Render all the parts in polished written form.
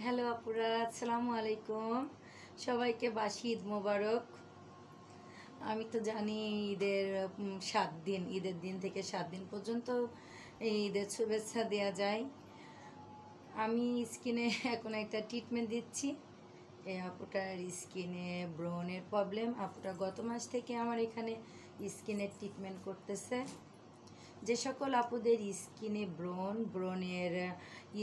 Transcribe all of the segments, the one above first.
Hello আপুরা, আসসালামু আলাইকুম। সবাইকে বাসি ঈদ মোবারক। আমি তো জানি ঈদের 7 দিন, ঈদের দিন থেকে 7 দিন পর্যন্ত এই ঈদের শুভেচ্ছা দেওয়া যায়। আমি স্কিনে এখন একটা ট্রিটমেন্ট দিচ্ছি। এই আপুটার স্কিনে ব্রণের প্রবলেম। আপুটা গত মাস থেকে আমার এখানে স্কিনের ট্রিটমেন্ট করতেছে। যে সকল আপুদের স্কিনে ব্রণের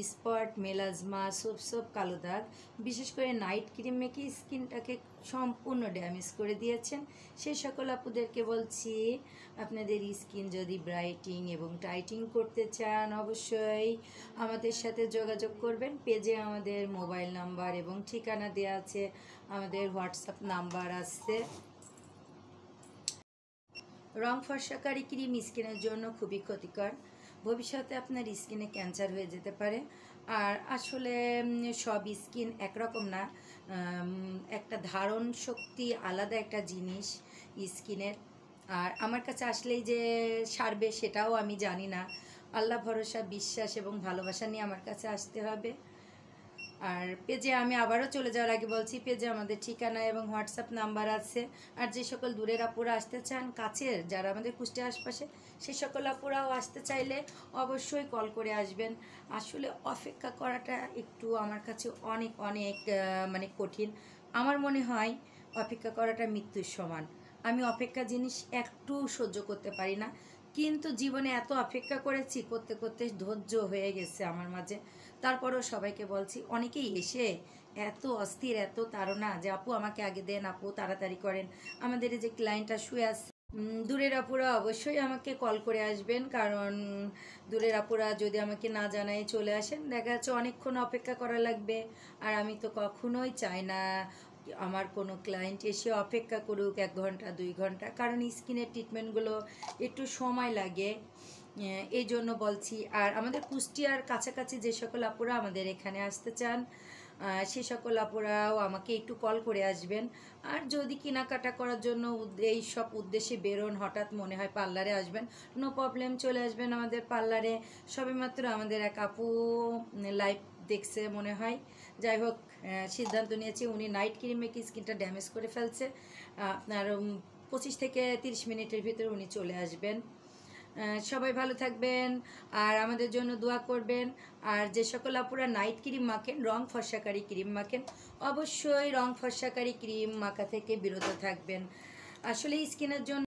স্পট, মেলাজমা, সব কালো দাগ, বিশেষ করে নাইট ক্রিম মেখে স্কিনটাকে সম্পূর্ণ ড্যামেজ করে দিয়েছেন, সেই সকল আপুদেরকে বলছি, আপনাদের স্কিন যদি ব্রাইটিং এবং টাইটিং করতে চান অবশ্যই আমাদের সাথে যোগাযোগ করবেন। পেজে আমাদের মোবাইল নাম্বার এবং ঠিকানা দেওয়া আছে, আমাদের হোয়াটসঅ্যাপ নাম্বার আছে। রং ফর্সাকারী ক্রিম স্কিনের জন্য খুবই ক্ষতিকর। ভবিষ্যতে আপনার স্কিনে ক্যান্সার হয়ে যেতে পারে। আর আসলে সব স্কিন একরকম না। একটা ধারণ শক্তি আলাদা একটা জিনিস স্কিনের। আর আমার কাছে আসলেই যে সারবে সেটাও আমি জানি না। আল্লাহ ভরসা, বিশ্বাস এবং ভালোবাসা নিয়ে আমার কাছে আসতে হবে। আর পেজে আমি আবারও চলে যাওয়ার আগে বলছি, পেজে আমাদের ঠিকানা এবং হোয়াটসঅ্যাপ নাম্বার আছে। আর যে সকল দূরের আপুরা আসতে চান, কাছের যারা আমাদের কুষ্টিয়া আশপাশে, সে সকল আপুরাও আসতে চাইলে অবশ্যই কল করে আসবেন। আসলে অপেক্ষা করাটা একটু আমার কাছে অনেক অনেক মানে কঠিন। আমার মনে হয় অপেক্ষা করাটা মৃত্যুর সমান। আমি অপেক্ষা জিনিস একটু সহ্য করতে পারি না, কিন্তু জীবনে এত অপেক্ষা করেছি, করতে করতে ধৈর্য হয়ে গেছে আমার মাঝে। তারপরেও সবাইকে বলছি, অনেকেই এসে এত অস্থির, এত তাড়না যে আপু আমাকে আগে দেন, আপু তাড়াতাড়ি করেন। আমাদের এই যে ক্লায়েন্টটা শুয়ে আছে, দূরের আপুরা অবশ্যই আমাকে কল করে আসবেন, কারণ দূরের আপুরা যদি আমাকে না জানাই চলে আসেন, দেখা যাচ্ছে অনেকক্ষণ অপেক্ষা করা লাগবে। আর আমি তো কখনোই চাই না আমার কোনো ক্লায়েন্ট এসে অপেক্ষা করুক 1 ঘন্টা 2 ঘন্টা, কারণ স্কিনের ট্রিটমেন্টগুলো একটু সময় লাগে। এই জন্য বলছি। আর আমাদের কুষ্টিয়ার কাছাকাছি যে সকল আপুরা আমাদের এখানে আসতে চান, সে সকল আপুরাও আমাকে একটু কল করে আসবেন। আর যদি কেনাকাটা করার জন্য এই সব উদ্দেশ্যে বেরোন, হঠাৎ মনে হয় পার্লারে আসবেন, নো প্রবলেম, চলে আসবেন আমাদের পার্লারে। সবেমাত্র আমাদের এক আপু লাইভ দেখছে মনে হয়, যাই হোক, সিদ্ধান্ত নিয়েছি উনি নাইট ক্রিম মেখে স্কিনটা ড্যামেজ করে ফেলছে। আপনার 25 থেকে 30 মিনিটের ভিতরে উনি চলে আসবেন। সবাই ভালো থাকবেন আর আমাদের জন্য দোয়া করবেন। আর যে সকল আপুরা নাইট ক্রিম মাখেন, রং ফর্সাকারী ক্রিম মাখেন, অবশ্যই রং ফর্সাকারী ক্রিম মাখা থেকে বিরত থাকবেন। আসলে স্কিনের জন্য